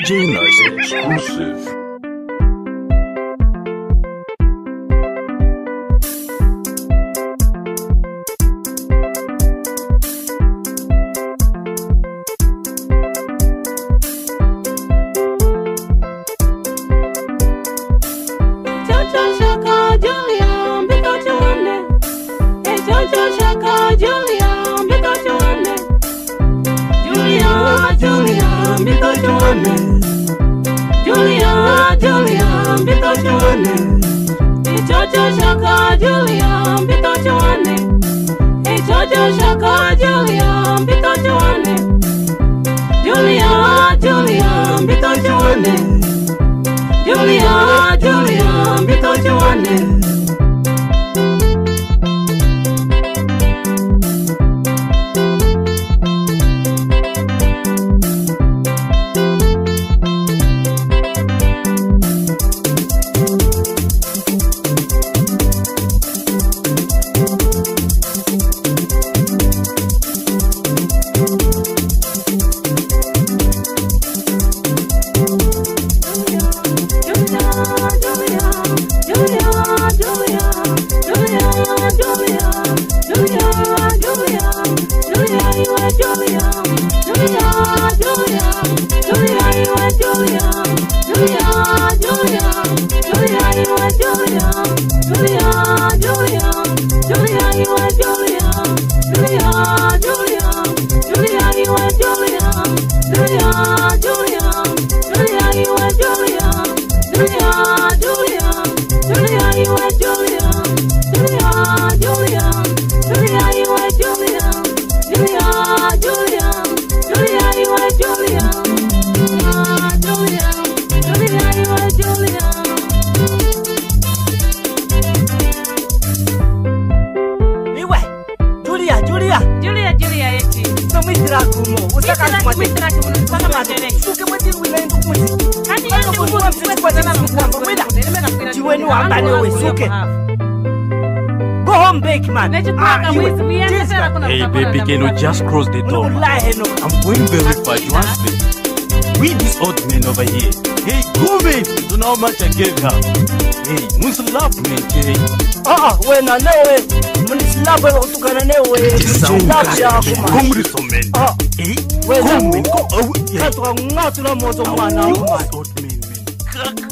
DJ Nice exclusive. Julia, Go home, bake man. Hey, baby, can you just cross the door? I'm going very far. You want me? We this old man over here. Hey, go man. You know how much I gave her. Hey, must love me, hey. When I know it, when it's love, I also gonna know it. Love ya, come with some men. Hey, when come, go. Not no more than one. Old man.